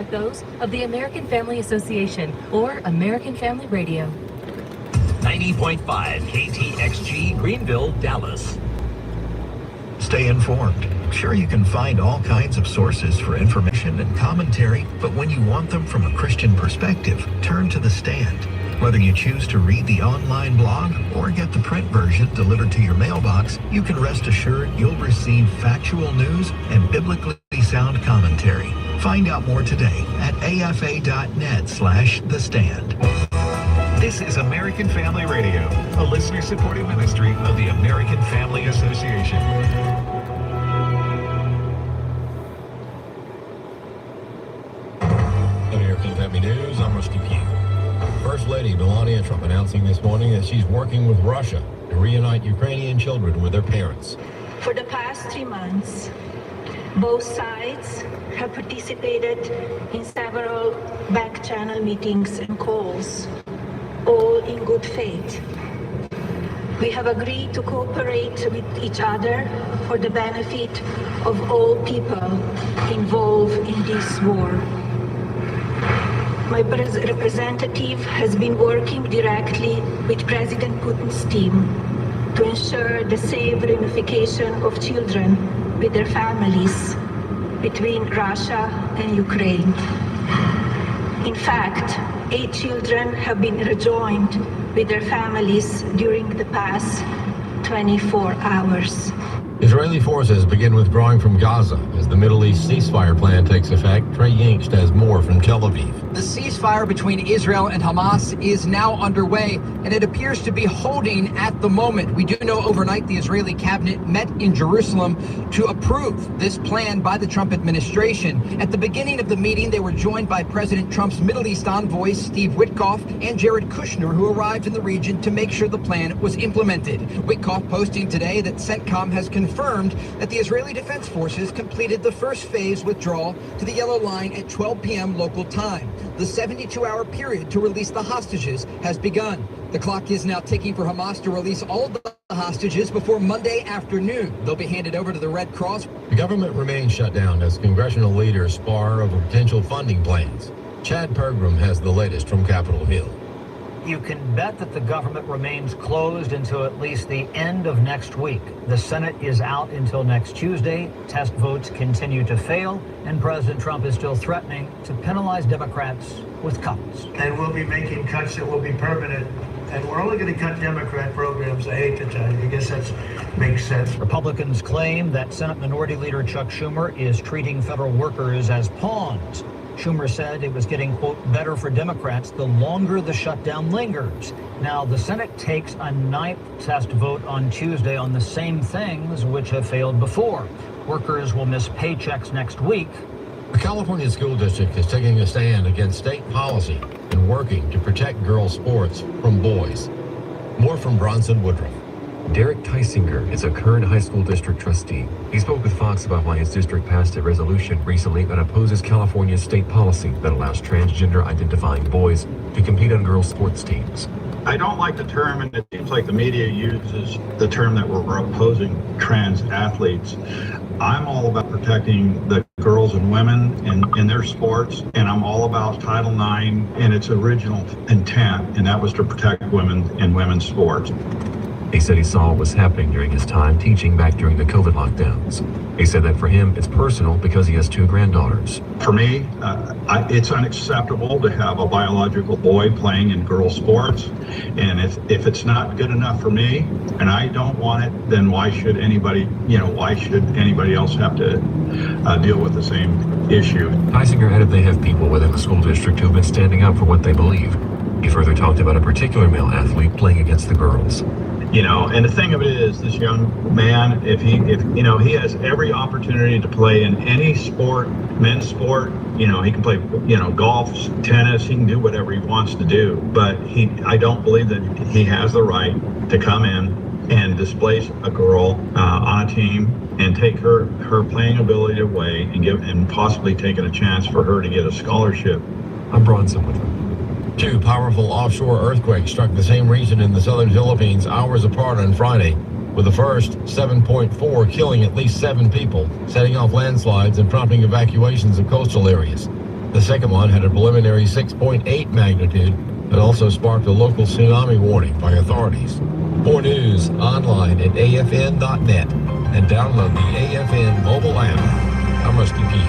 like those of the American Family Association or American Family Radio. 90.5 KTXG Greenville, Dallas. Stay informed. Sure, you can find all kinds of sources for information and commentary, but when you want them from a Christian perspective, turn to The Stand. Whether you choose to read the online blog or get the print version delivered to your mailbox, you can rest assured you'll receive factual news and biblically sound commentary. Find out more today at afa.net/The Stand. This is American Family Radio, a listener-supported ministry of the American Family Association. American Family News, I'm Rusty Pugh. First Lady Melania Trump announcing this morning that she's working with Russia to reunite Ukrainian children with their parents. For the past 3 months, both sides have participated in several back-channel meetings and calls, all in good faith. We have agreed to cooperate with each other for the benefit of all people involved in this war. My representative has been working directly with President Putin's team to ensure the safe reunification of children with their families between Russia and Ukraine. In fact, 8 children have been rejoined with their families during the past 24 hours. Israeli forces begin withdrawing from Gaza as the Middle East ceasefire plan takes effect. Trey Yingst has more from Tel Aviv. The ceasefire between Israel and Hamas is now underway, and it appears to be holding at the moment. We do know overnight the Israeli cabinet met in Jerusalem to approve this plan by the Trump administration. At the beginning of the meeting, they were joined by President Trump's Middle East envoys, Steve Witkoff and Jared Kushner, who arrived in the region to make sure the plan was implemented. Witkoff posting today that CENTCOM has confirmed that the Israeli Defense Forces completed the first phase withdrawal to the Yellow Line at 12 p.m. local time. The 72-hour period to release the hostages has begun. The clock is now ticking for Hamas to release all of the hostages before Monday afternoon. They'll be handed over to the Red Cross. The government remains shut down as congressional leaders spar over potential funding plans. Chad Pergram has the latest from Capitol Hill. You can bet that the government remains closed until at least the end of next week. The Senate is out until next Tuesday. Test votes continue to fail, and President Trump is still threatening to penalize Democrats with cuts. And we'll be making cuts that will be permanent. And we're only going to cut Democrat programs, I hate to tell you. I guess that makes sense. Republicans claim that Senate Minority Leader Chuck Schumer is treating federal workers as pawns. Schumer said it was getting, quote, better for Democrats the longer the shutdown lingers. Now, the Senate takes a 9th test vote on Tuesday on the same things which have failed before. Workers will miss paychecks next week. The California School District is taking a stand against state policy and working to protect girls' sports from boys. More from Bronson Woodruff. Derek Tysinger is a current high school district trustee. He spoke with Fox about why his district passed a resolution recently that opposes California's state policy that allows transgender identifying boys to compete on girls' sports teams. I don't like the term, and it seems like the media uses the term that we're opposing trans athletes. I'm all about protecting the girls and women in their sports, and I'm all about Title IX and its original intent, and that was to protect women in women's sports. He said he saw what was happening during his time teaching back during the COVID lockdowns. He said that for him, it's personal because he has 2 granddaughters. For me, it's unacceptable to have a biological boy playing in girls' sports. And if it's not good enough for me and I don't want it, then why should anybody else have to deal with the same issue? Tysinger added they have people within the school district who have been standing up for what they believe. He further talked about a particular male athlete playing against the girls. And the thing of it is, this young man, if he has every opportunity to play in any sport, men's sport, he can play, golf, tennis, he can do whatever he wants to do. But I don't believe that he has the right to come in and displace a girl on a team and take her playing ability away and possibly taking a chance for her to get a scholarship. I'm Bronson with him. 2 powerful offshore earthquakes struck the same region in the southern Philippines hours apart on Friday, with the first 7.4 killing at least 7 people, setting off landslides and prompting evacuations of coastal areas. The second one had a preliminary 6.8 magnitude that also sparked a local tsunami warning by authorities. More news online at afn.net and download the AFN mobile app. I'm Rusty Pete.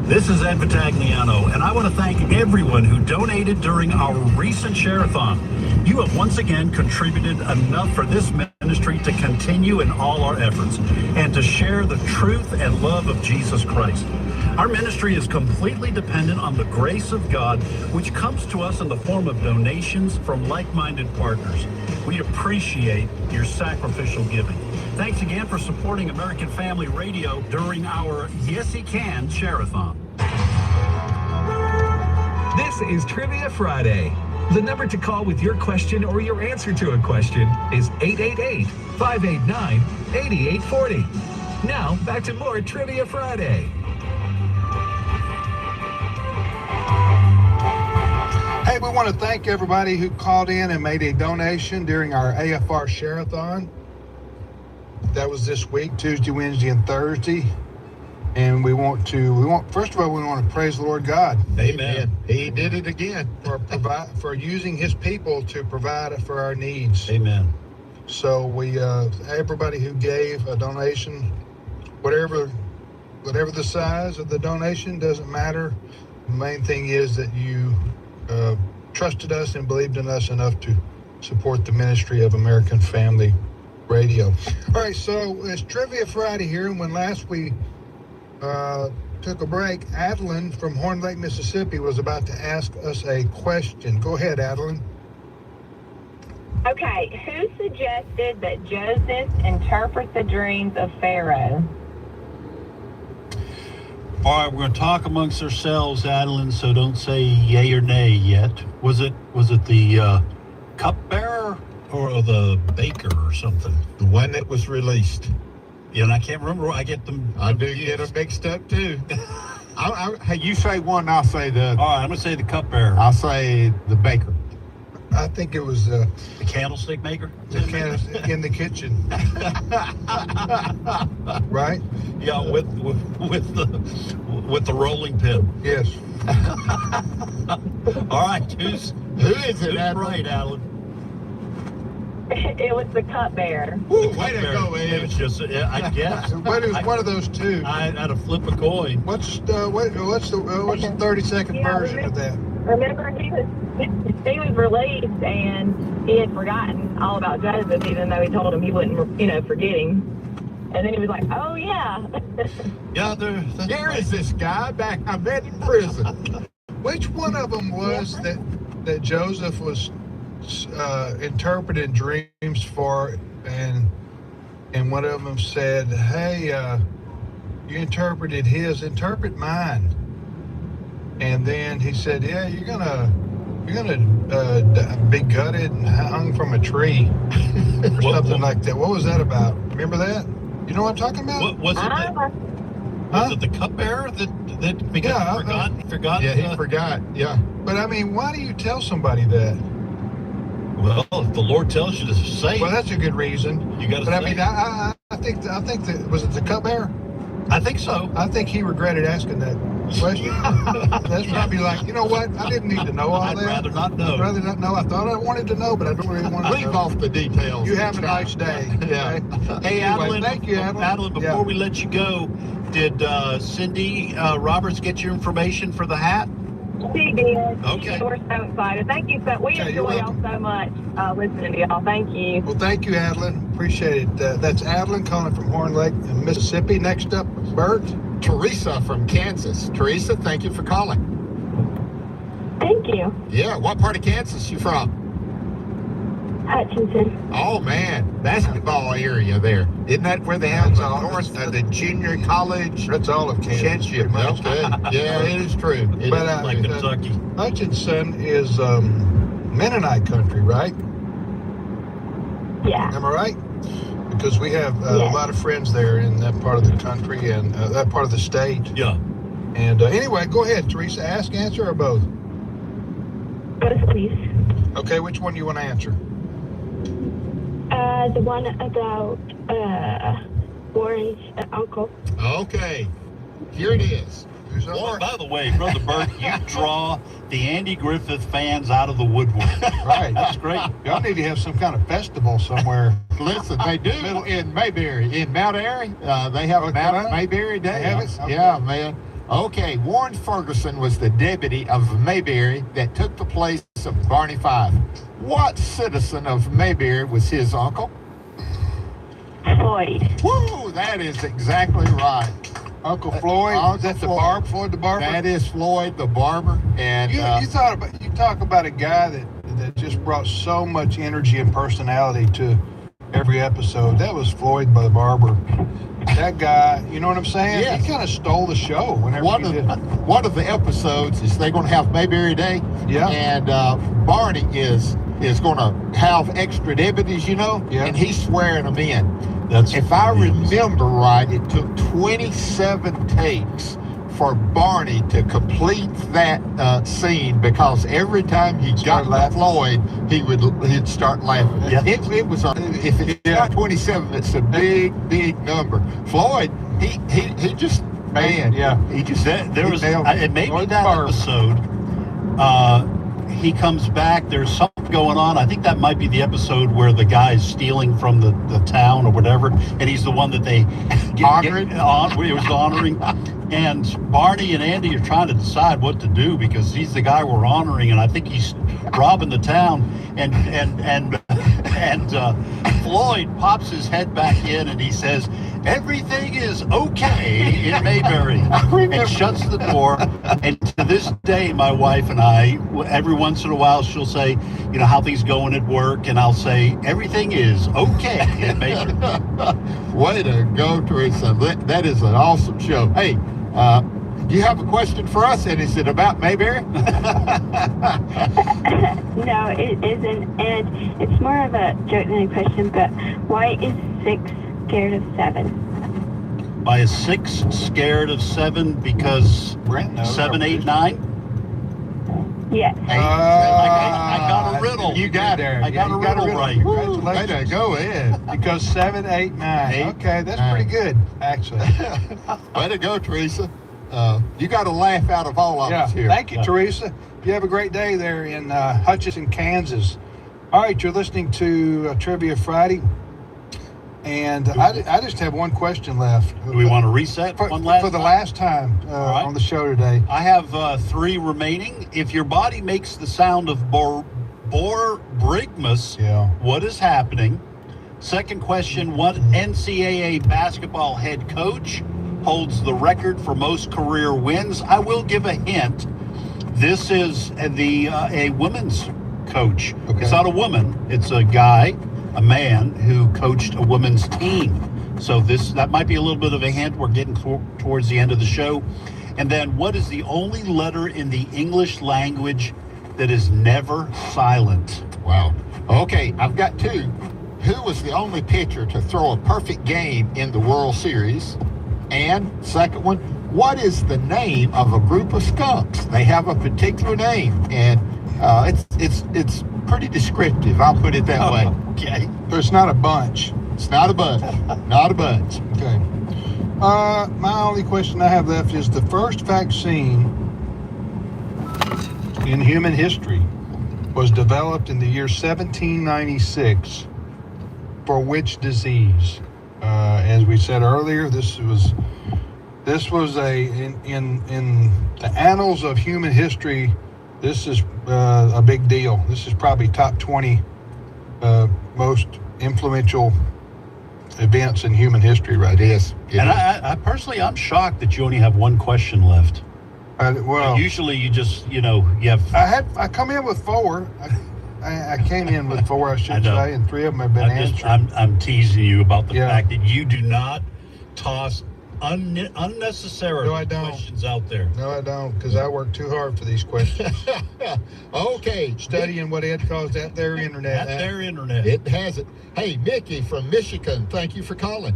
This is Ed Vitagliano, and I want to thank everyone who donated during our recent share-a-thon. You have once again contributed enough for this ministry to continue in all our efforts and to share the truth and love of Jesus Christ. Our ministry is completely dependent on the grace of God, which comes to us in the form of donations from like-minded partners. We appreciate your sacrificial giving. Thanks again for supporting American Family Radio during our Yes He Can Share-a-thon. This is Trivia Friday. The number to call with your question or your answer to a question is 888-589-8840. Now, back to more Trivia Friday. Hey, we want to thank everybody who called in and made a donation during our AFR Share-a-thon. That was this week, Tuesday, Wednesday, and Thursday. And first of all, we want to praise the Lord God. Amen. He did it again for using his people to provide for our needs. Amen. So everybody who gave a donation, whatever the size of the donation, doesn't matter. The main thing is that you trusted us and believed in us enough to support the ministry of American Family Radio. All right, so it's Trivia Friday here, and when last we took a break, Adeline from Horn Lake, Mississippi was about to ask us a question. Go ahead, Adeline. Okay, who suggested that Joseph interpret the dreams of Pharaoh? All right, we're going to talk amongst ourselves, Adeline, so don't say yay or nay yet. Was it the cupbearer or the baker or something? The one that was released. Yeah, and I can't remember. I get them. I do get them mixed up too. Hey, you say one, I'll say the. All right, I'm going to say the cupbearer. I'll say the baker. I think it was the candlestick maker. The candlestick in the kitchen. Right? Yeah, with the rolling pin. Yes. All right, who is it? Right, Alan. It was the cupbearer. Way to go, Ed. It was just, I guess. But it was one of those two. I had to flip a coin. What's the 30-second version of that? Remember, he was released and he had forgotten all about Joseph, even though he told him he wouldn't, forget him. And then he was like, "Oh yeah." Yeah, here is this guy back. I met in prison. Which one of them was that Joseph was interpreted dreams for, and one of them said, "Hey, you interpreted his, interpret mine." And then he said, "Yeah, you're gonna be gutted and hung from a tree," or something like that. What was that about? Remember that? You know what I'm talking about? What was it? Was it the cupbearer that forgot? Yeah, he forgot. Yeah. But I mean, why do you tell somebody that? Well, if the Lord tells you to say, well, that's a good reason. You got to. But I mean, I think that was it the cupbearer? I think so. I think he regretted asking that question. That's probably like, you know what? I didn't need to know all that. I'd rather not know. I'd rather not know. I thought I wanted to know, but I don't really want to know. Leave off the details. You have a nice day. Yeah. Okay? Hey, anyway, Adeline. Thank you, Adeline. Adeline, before we let you go, did Cindy Roberts get your information for the hat? She did. Okay. We're so excited. Thank you. We enjoy y'all so much listening to y'all. Thank you. Well, thank you, Adeline. Appreciate it. That's Adeline calling from Horn Lake, Mississippi. Next up, Bert. Teresa from Kansas. Teresa, thank you for calling. Thank you. Yeah, what part of Kansas you from? Hutchinson. Oh man, basketball area there. Isn't that where they have the junior college? That's all of Kansas. Championship. Okay. Yeah, it is true. It But is like Kentucky. Hutchinson is Mennonite country, right? Yeah. Am I right? Because we have a lot of friends there in that part of the country and that part of the state. Yeah. And anyway, go ahead, Teresa. Ask, answer, or both? Both, please. Okay, which one do you want to answer? The one about Warren's uncle. Okay, here it is. Warren, by the way, Brother Bert, you draw the Andy Griffith fans out of the woodwork. Right. That's great. Y'all need to have some kind of festival somewhere. Listen, they do in Mayberry, in Mount Airy. They have a Mount Mayberry Day. They have it? Okay. Yeah, man. Okay, Warren Ferguson was the deputy of Mayberry that took the place of Barney Fife. What citizen of Mayberry was his uncle? Floyd. Woo, that is exactly right. Uncle Floyd. Uncle Is that the Floyd. Floyd the barber? That is Floyd the barber. And You talk about a guy that just brought so much energy and personality to every episode. That was Floyd the barber. That guy, you know what I'm saying? Yes. He kind of stole the show whenever one he did. of the episodes is they're going to have Mayberry Day. Yeah. And Barney is going to have extra deputies, you know, Yeah. and he's swearing them in. That's If I remember right, it took 27 takes for Barney to complete that scene, because every time he got to Floyd, he'd start laughing. Yeah. It was if it's not 27, it's a big number. Floyd, he just he just There was nailed it. it may be Floyd that Barber. episode. He comes back. There's something going on. I think that might be the episode where the guy's stealing from the town or whatever, and he's the one that they it was honoring. And Barney and Andy are trying to decide what to do, because he's the guy we're honoring, and I think he's robbing the town. And Floyd pops his head back in and he says, "Everything is okay in Mayberry," and shuts the door. And to this day, my wife and I, every once in a while, she'll say, you know, how things going at work, and I'll say, "Everything is okay in Mayberry." Way to go, Teresa. That is an awesome show. Hey, do you have a question for us? And is it about Mayberry? No, it isn't. And it's more of a joke than a question, but why is 6 scared of 7? Why is 6 scared of 7? Because Brent knows. 7, 8, 9? Yes. I got a riddle. You got it. I got a riddle right. Way to go in. Because 7, 8, 9. Okay, that's pretty good, actually. Way to go, Teresa. You got a laugh out of all of us here. Thank you, Teresa. You have a great day there in Hutchinson, Kansas. All right, you're listening to Trivia Friday. And I just have one question left. Do we want to reset for one last the time? last time right. on the show today? I have 3 remaining. If your body makes the sound of borborygmus, what is happening? Second question, what NCAA basketball head coach holds the record for most career wins? I will give a hint. This is a women's coach. Okay. It's not a woman. It's a guy, a man who coached a women's team. So that might be a little bit of a hint. We're getting towards the end of the show. And then, what is the only letter in the English language that is never silent? Wow. Okay, I've got 2. Who was the only pitcher to throw a perfect game in the World Series? And second one, what is the name of a group of skunks? They have a particular name, and it's pretty descriptive. I'll put it that way. Okay. So it's not a bunch. It's not a bunch. Not a bunch. Okay. My only question I have left is the first vaccine in human history was developed in the year 1796 for which disease? As we said earlier, this was in the annals of human history. This is a big deal. This is probably top 20 most influential events in human history right here. And I personally, I'm shocked that you only have one question left. Well, usually you just, you have. I come in with 4. I came in with 4, I should say, and 3 of them have been answered. I'm teasing you about the fact that you do not toss unnecessary questions out there. No, I don't, because I work too hard for these questions. Okay. Studying what Ed calls that their internet. That their internet. It has it. Hey, Mickey from Michigan, thank you for calling.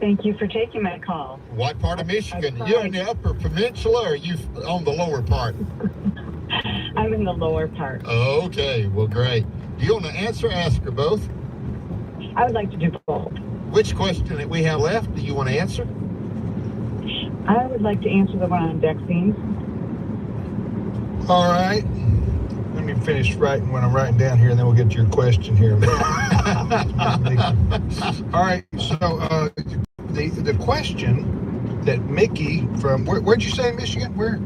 Thank you for taking my call. What part of Michigan? You're in the Upper Peninsula, or are you on the lower part? I'm in the lower part. Okay, well, great. Do you want to answer, ask, or both? I would like to do both. Which question that we have left do you want to answer? I would like to answer the one on vaccines. All right. Let me finish writing when I'm writing down here, and then we'll get to your question here. All right. So the question that Mickey from where'd you say Michigan? Where?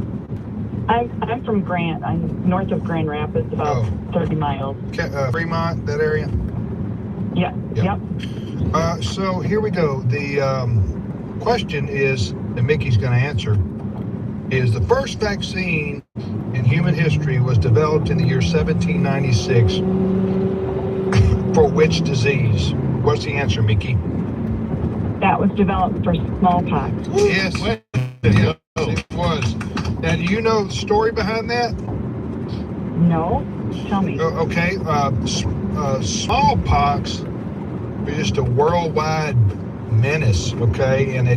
I'm from Grant. I'm north of Grand Rapids, about 30 miles. Fremont, that area? Yeah. Yep. So here we go. The question is that Mickey's going to answer is the first vaccine in human history was developed in the year 1796 for which disease? What's the answer, Mickey? That was developed for smallpox. Yes, it was. Now, do you know the story behind that? No. Tell me. Okay. Smallpox was just a worldwide menace, okay? And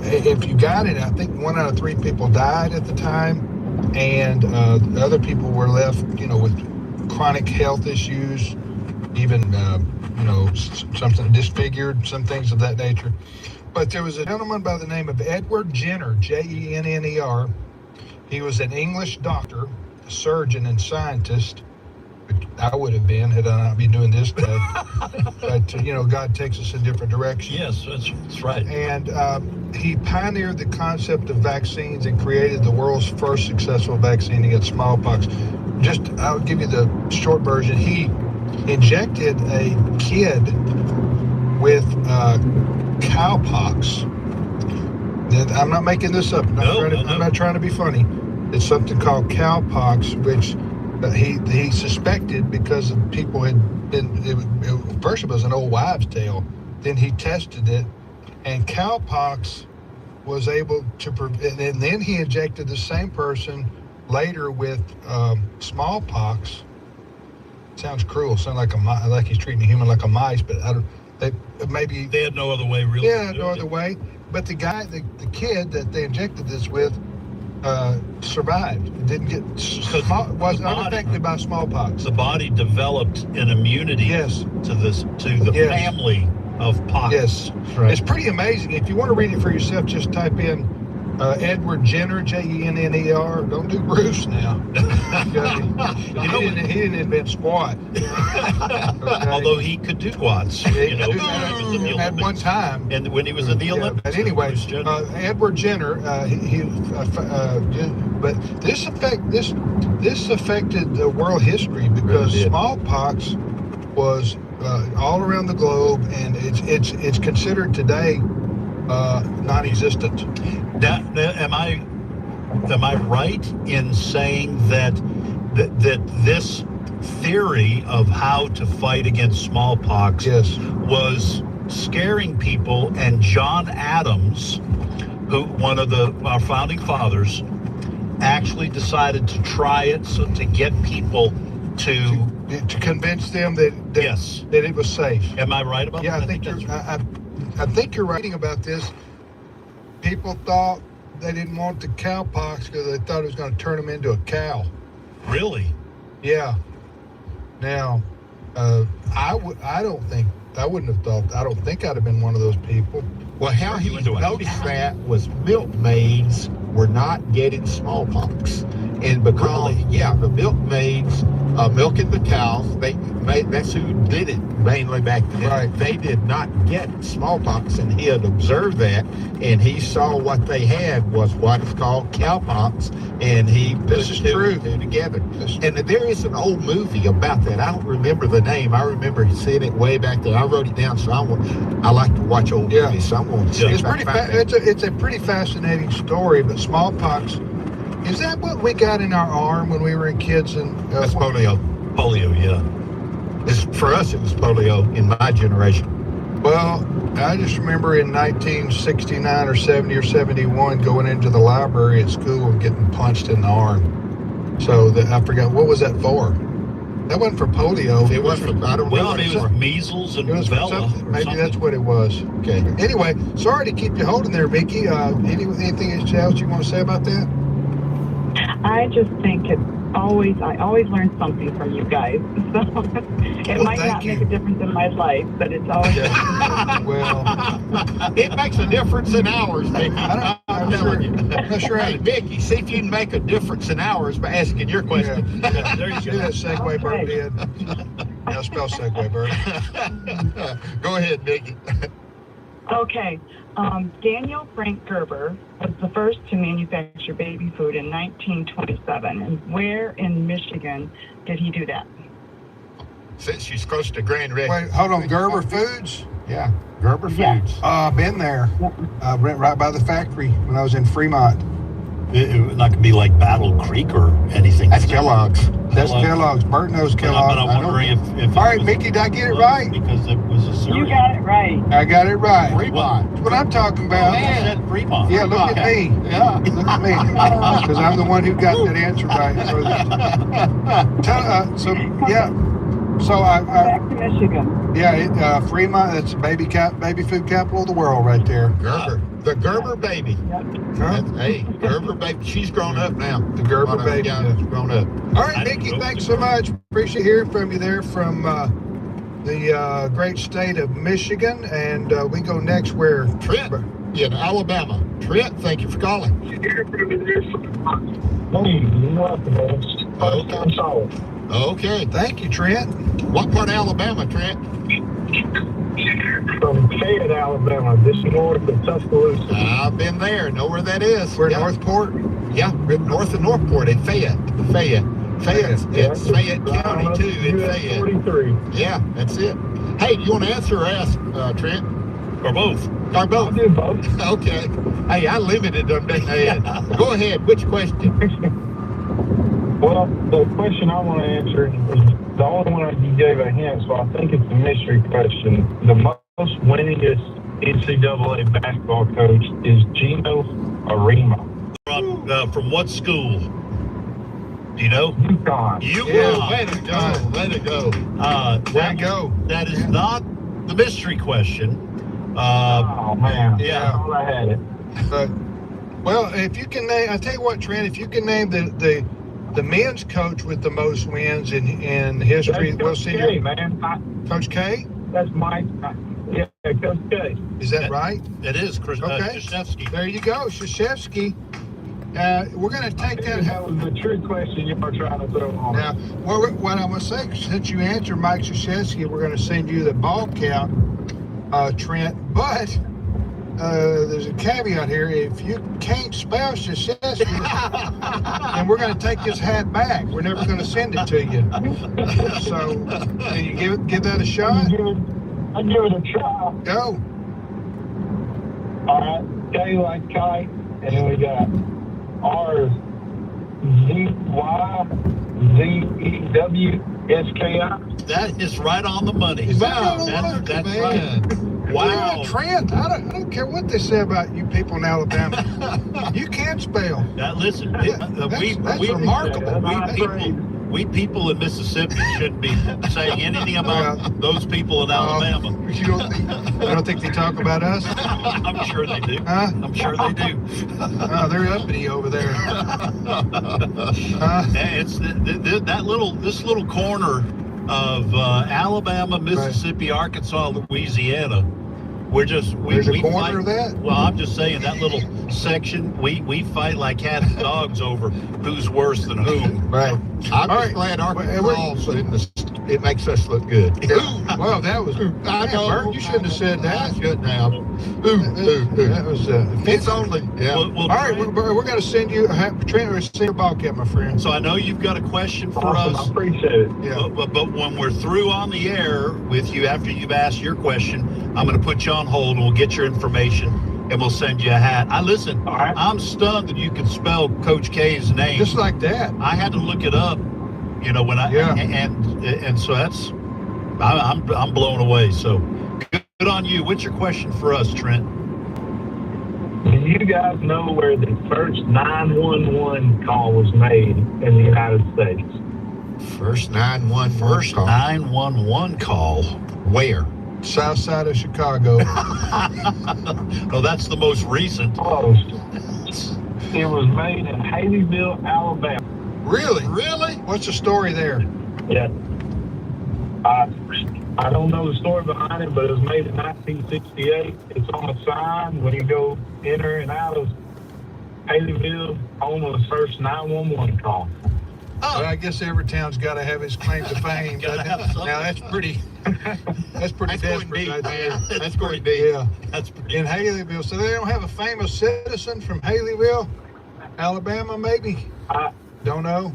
if you got it, I think 1 out of 3 people died at the time, and other people were left, with chronic health issues, even, something disfigured, some things of that nature. But there was a gentleman by the name of Edward Jenner, Jenner. He was an English doctor, a surgeon, and scientist. I would have been had I not been doing this, but God takes us in different directions. Yes, that's right. And he pioneered the concept of vaccines and created the world's first successful vaccine against smallpox. I'll give you the short version. He injected a kid with cowpox. I'm not making this up. I'm not trying to be funny. It's something called cowpox, which he suspected because people had been. First, it was an old wives' tale. Then he tested it, and cowpox was able to. And then he injected the same person later with smallpox. Sounds cruel. Sounds like he's treating a human like a mice, but I don't. Maybe they had no other way, really. Yeah, no other way. But the guy, the kid that they injected this with, survived. Didn't get was unaffected by smallpox. The body developed an immunity to the family of pox. Yes, right. It's pretty amazing. If you want to read it for yourself, just type in Edward Jenner, Jenner. Don't do Bruce now. He didn't invent squat. Okay. Although he could do squats, at one time. And when he was in the Olympics. But anyway, Edward Jenner, but this affected the world history because smallpox was all around the globe, and it's considered today non-existent. Now, am I right in saying that this theory of how to fight against smallpox was scaring people, and John Adams, who one of our founding fathers, actually decided to try it to get people to convince them that it was safe. Am I right about that? I think you're writing about this. People thought they didn't want the cowpox because they thought it was going to turn them into a cow. Really? Yeah. Now, I wouldn't have thought. I don't think I'd have been one of those people. Well, how he noticed that was milkmaids were not getting smallpox, and because the milkmaids milking the cows, that's who did it mainly back then. Right. They did not get smallpox, and he had observed that, and he saw what they had was what is called cowpox, and he put two together. And there is an old movie about that. I don't remember the name. I remember seeing it way back there. I wrote it down, so I like to watch old movies. So I'm going to see it's pretty. It's a pretty fascinating story. But smallpox, is that what we got in our arm when we were kids? And that's polio. Polio, yeah. For us, it was polio in my generation. Well, I just remember in 1969 or 70 or 71 going into the library at school and getting punched in the arm. So I forgot, what was that for? That wasn't for polio. It wasn't for, I don't know. Well, it was measles and rubella. Maybe that's what it was. Okay. Anyway, sorry to keep you holding there, Mickey. Anything else you want to say about that? I just think I always learn something from you guys. So it might not make a difference in my life, but it's always. Well, it makes a difference in ours, Mickey. I'm telling you. That's right. Hey, Mickey, see if you can make a difference in ours by asking your question. Yeah. There you go. Do that segue Bert did. Now spell segue, Bert. Go ahead, Mickey. Okay. Daniel Frank Gerber was the first to manufacture baby food in 1927. And where in Michigan did he do that? Since she's close to Grand Rapids. Wait, hold on. Gerber Foods? Yeah, Gerber Foods. Been there. Went right by the factory when I was in Fremont. It would not be like Battle Creek or anything. That's Kellogg's. That's Kellogg's. Bert knows Kellogg's. But I'm wondering if all right, Mickey, did I get it right? Because it was a cereal. You got it right. I got it right. Fremont. That's what I'm talking about. Said Fremont. Yeah, look at me. Yeah. Look at me. Because I'm the one who got that answer right. So Back to Michigan. Yeah, Fremont. That's baby food capital of the world, right there. Gerber. The Gerber baby. Hey, Gerber baby. She's grown up now. The Gerber baby. She's grown up. All right, Mickey, thanks so much. Appreciate hearing from you there from the great state of Michigan. And we go next where? Trent in Alabama. Trent, thank you for calling. Okay. Thank you, Trent. What part of Alabama, Trent? From Fayette, Alabama, just north of Tuscaloosa. I've been there. Know where that is. We're Northport? Yeah, north of Northport in Fayette. Fayette. It's Fayette County, too, in Fayette. 43. Yeah, that's it. Hey, do you want to answer or ask, Trent? Or both? Or both? I'll do both. Okay. Hey, I limited them. Go ahead. Which question? Well, the question I want to answer is the only one you gave a hint, so I think it's a mystery question. The most winningest NCAA basketball coach is Gino Arima. From what school? Do you know? UConn. Yeah, way to go. Way to go. Way to go. That is not the mystery question. Oh, man. Yeah. All I had it. But, well, if you can name, I tell you what, Trent, if you can name the men's coach with the most wins in history, That's Coach K, man. Coach K? That's Mike. Yeah, Coach K. Is that right? It is, Chris Okay. Krzyzewski. There you go, Krzyzewski. We're going to take that. That was the trick question you were trying to throw on. Now, what I'm going to say, since you answered Mike Krzyzewski, we're going to send you the ball count, Trent. But there's a caveat here. If you can't spell Krzyzewski, then we're going to take his hat back. We're never going to send it to you. So, can you give that a shot? I'll give it a try. Go. All right. K like kite, and then we got R ZYZEWSKI. That is right on the money. Is that Wow, right? that's Man. right. Wow. Trent, I don't care what they say about you people in Alabama. You can't spell. Now, listen, That's remarkable. We people in Mississippi shouldn't be saying anything about those people in Alabama. You I don't think they talk about us. I'm sure they do. Huh? I'm sure they do. They're uppity over there. It's this little corner of Alabama, Mississippi, Arkansas, Louisiana. There's a corner fight, of that? Well, I'm just saying that little section, we fight like cats and dogs over who's worse than whom. Right. I'm just glad Arkansas it makes us look good. Well, that was. I know. Bert, you shouldn't have said that. I shouldn't have. That was. It's only. Yeah. Well, all right, we're going to send you Trent. We're send your ball cap, my friend. So I know you've got a question for us. I appreciate it. Yeah. But when we're through on the air with you, after you've asked your question, I'm going to put you on hold and we'll get your information and we'll send you a hat. Listen, right. I'm stunned that you can spell Coach K's name just like that. I had to look it up, when and so that's I'm blown away. So good on you. What's your question for us, Trent? Do you guys know where the first 911 call was made in the United States? First 911 call. 911 call. Where? South side of Chicago. Oh, that's the most recent. Close. It was made in Haleyville, Alabama. Really? Really? What's the story there? Yeah. I don't know the story behind it, but it was made in 1968. It's on a sign when you go enter and out of Haleyville, home of the first 911 call. Well, I guess every town's got to have its claim to fame. Gotta have something. Now that's pretty desperate right there. That's pretty deep. Yeah. That's pretty In Haleyville, so they don't have a famous citizen from Haleyville, Alabama, maybe? Don't know.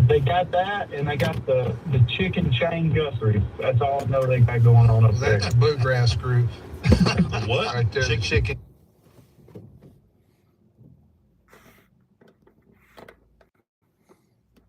They got that, and they got the chicken chain gussery. That's all I know they got going on up there. That's a bluegrass group. What? Right there, chicken